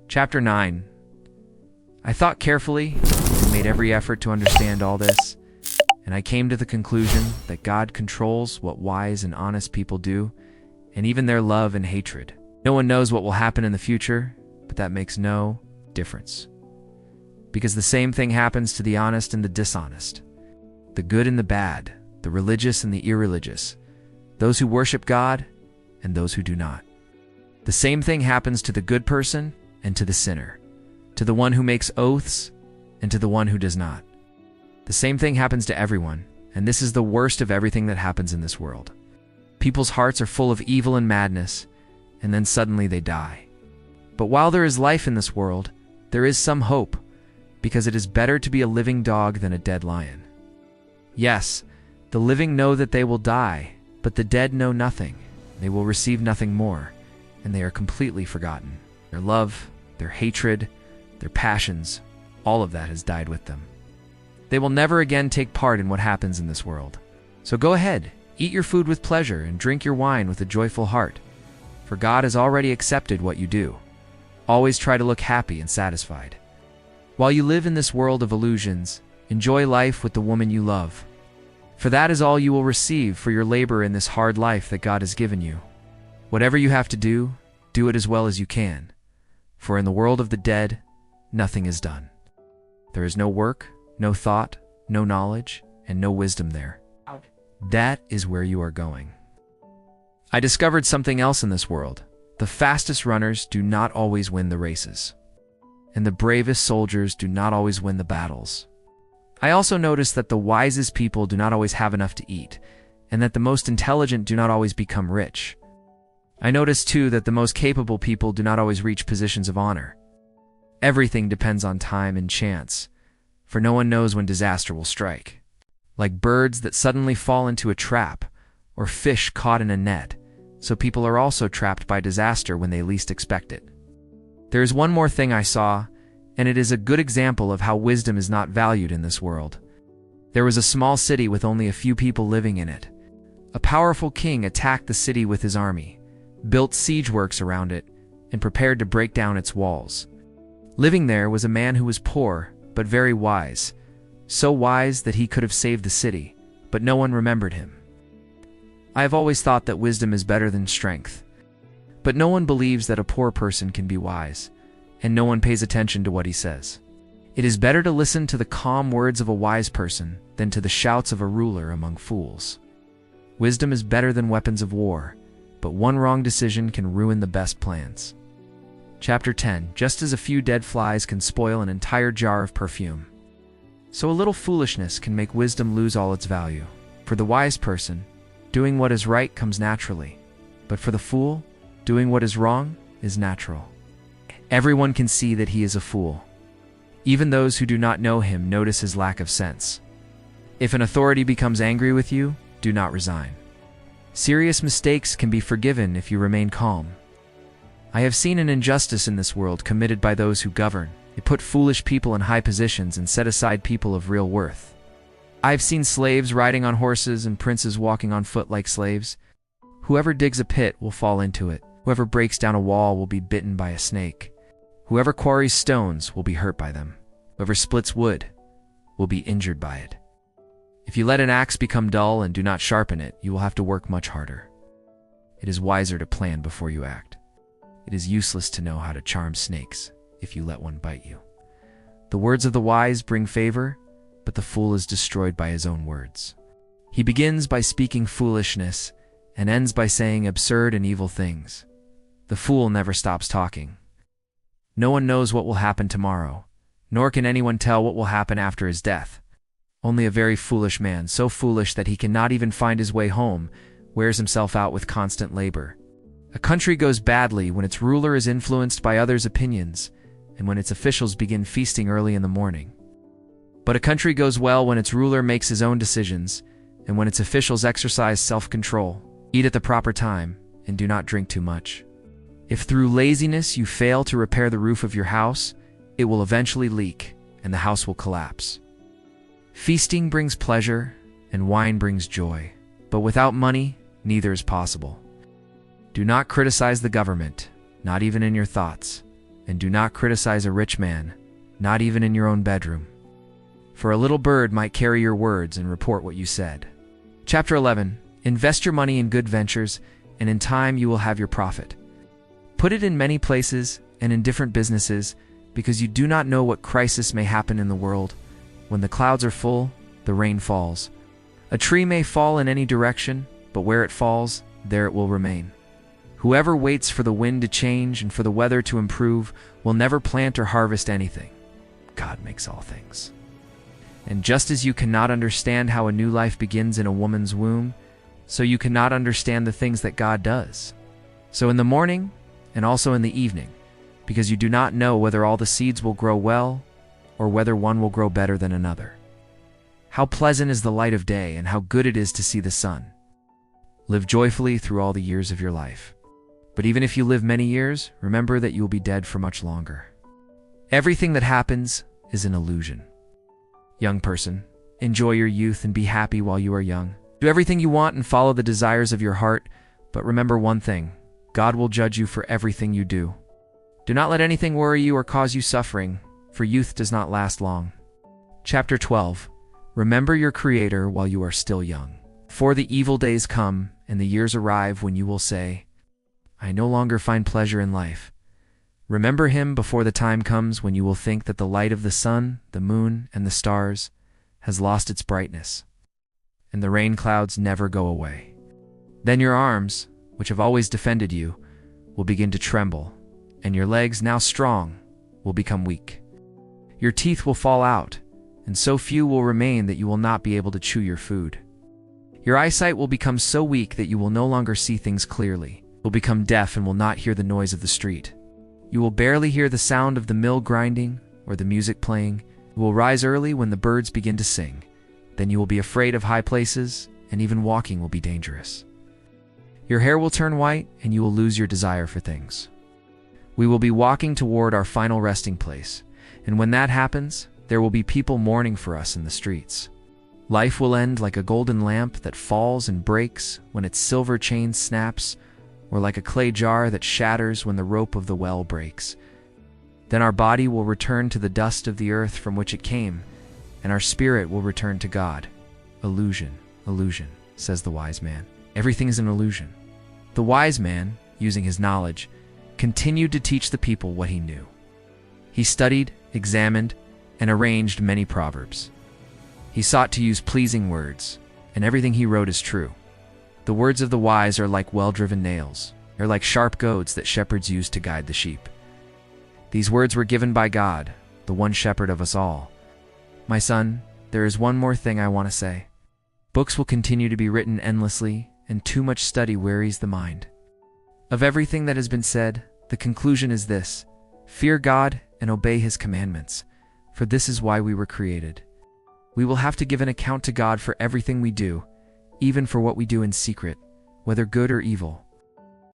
Chapter 9. I thought carefully and made every effort to understand all this, and I came to the conclusion that God controls what wise and honest people do, and even their love and hatred. No one knows what will happen in the future, but that makes no difference. Because the same thing happens to the honest and the dishonest, the good and the bad, the religious and the irreligious, those who worship God and those who do not. The same thing happens to the good person and to the sinner, to the one who makes oaths and to the one who does not. The same thing happens to everyone, and this is the worst of everything that happens in this world. People's hearts are full of evil and madness, and then suddenly they die. But while there is life in this world, there is some hope, because it is better to be a living dog than a dead lion. Yes, the living know that they will die, but the dead know nothing. They will receive nothing more, and they are completely forgotten. Their love, their hatred, their passions, all of that has died with them. They will never again take part in what happens in this world. So go ahead, eat your food with pleasure and drink your wine with a joyful heart, for God has already accepted what you do. Always try to look happy and satisfied. While you live in this world of illusions, enjoy life with the woman you love, for that is all you will receive for your labor in this hard life that God has given you. Whatever you have to do, do it as well as you can, for in the world of the dead, nothing is done. There is no work, no thought, no knowledge, and no wisdom there. That is where you are going. I discovered something else in this world. The fastest runners do not always win the races, and the bravest soldiers do not always win the battles. I also noticed that the wisest people do not always have enough to eat, and that the most intelligent do not always become rich. I noticed too that the most capable people do not always reach positions of honor. Everything depends on time and chance, for no one knows when disaster will strike. Like birds that suddenly fall into a trap, or fish caught in a net, so people are also trapped by disaster when they least expect it. There is one more thing I saw, and it is a good example of how wisdom is not valued in this world. There was a small city with only a few people living in it. A powerful king attacked the city with his army, built siege works around it, and prepared to break down its walls. Living there was a man who was poor, but very wise, so wise that he could have saved the city, but no one remembered him. I have always thought that wisdom is better than strength, but no one believes that a poor person can be wise, and no one pays attention to what he says. It is better to listen to the calm words of a wise person than to the shouts of a ruler among fools. Wisdom is better than weapons of war, but one wrong decision can ruin the best plans. Chapter 10. Just as a few dead flies can spoil an entire jar of perfume, so a little foolishness can make wisdom lose all its value. For the wise person, doing what is right comes naturally, but for the fool, doing what is wrong is natural. Everyone can see that he is a fool. Even those who do not know him notice his lack of sense. If an authority becomes angry with you, do not resign. Serious mistakes can be forgiven if you remain calm. I have seen an injustice in this world committed by those who govern. They put foolish people in high positions and set aside people of real worth. I have seen slaves riding on horses and princes walking on foot like slaves. Whoever digs a pit will fall into it. Whoever breaks down a wall will be bitten by a snake. Whoever quarries stones will be hurt by them. Whoever splits wood will be injured by it. If you let an axe become dull and do not sharpen it, you will have to work much harder. It is wiser to plan before you act. It is useless to know how to charm snakes if you let one bite you. The words of the wise bring favor, but the fool is destroyed by his own words. He begins by speaking foolishness and ends by saying absurd and evil things. The fool never stops talking. No one knows what will happen tomorrow, nor can anyone tell what will happen after his death. Only a very foolish man, so foolish that he cannot even find his way home, wears himself out with constant labor. A country goes badly when its ruler is influenced by others' opinions, and when its officials begin feasting early in the morning. But a country goes well when its ruler makes his own decisions, and when its officials exercise self-control, eat at the proper time, and do not drink too much. If through laziness you fail to repair the roof of your house, it will eventually leak, and the house will collapse. Feasting brings pleasure, and wine brings joy, but without money, neither is possible. Do not criticize the government, not even in your thoughts, And do not criticize a rich man, not even in your own bedroom. For a little bird might carry your words and report what you said. Chapter 11. Invest your money in good ventures, and in time you will have your profit. Put it in many places and in different businesses, because you do not know what crisis may happen in the world. When the clouds are full, the rain falls. A tree may fall in any direction, but where it falls, there it will remain. Whoever waits for the wind to change and for the weather to improve will never plant or harvest anything. God makes all things. And just as you cannot understand how a new life begins in a woman's womb, so you cannot understand the things that God does. So in the morning and also in the evening, because you do not know whether all the seeds will grow well or whether one will grow better than another. How pleasant is the light of day, and how good it is to see the sun. Live joyfully through all the years of your life. But even if you live many years, remember that you will be dead for much longer. Everything that happens is an illusion. Young person, enjoy your youth and be happy while you are young. Do everything you want and follow the desires of your heart, but remember one thing: God will judge you for everything you do. Do not let anything worry you or cause you suffering, for youth does not last long. Chapter 12. Remember your Creator while you are still young. For the evil days come, and the years arrive when you will say, I no longer find pleasure in life. Remember Him before the time comes when you will think that the light of the sun, the moon, and the stars has lost its brightness, and the rain clouds never go away. Then your arms, which have always defended you, will begin to tremble, and your legs, now strong, will become weak. Your teeth will fall out, and so few will remain that you will not be able to chew your food. Your eyesight will become so weak that you will no longer see things clearly. You will become deaf and will not hear the noise of the street. You will barely hear the sound of the mill grinding or the music playing. You will rise early when the birds begin to sing. Then you will be afraid of high places, and even walking will be dangerous. Your hair will turn white, and you will lose your desire for things. We will be walking toward our final resting place, and when that happens, there will be people mourning for us in the streets. Life will end like a golden lamp that falls and breaks when its silver chain snaps, or like a clay jar that shatters when the rope of the well breaks. Then our body will return to the dust of the earth from which it came, and our spirit will return to God. Illusion, illusion, says the wise man. Everything is an illusion. The wise man, using his knowledge, continued to teach the people what he knew. He studied, examined, and arranged many proverbs. He sought to use pleasing words, and everything he wrote is true. The words of the wise are like well-driven nails. They're like sharp goads that shepherds use to guide the sheep. These words were given by God, the one shepherd of us all. My son, there is one more thing I want to say. Books will continue to be written endlessly, and too much study wearies the mind. Of everything that has been said, the conclusion is this: fear God and obey His commandments, for this is why we were created. We will have to give an account to God for everything we do, even for what we do in secret, whether good or evil.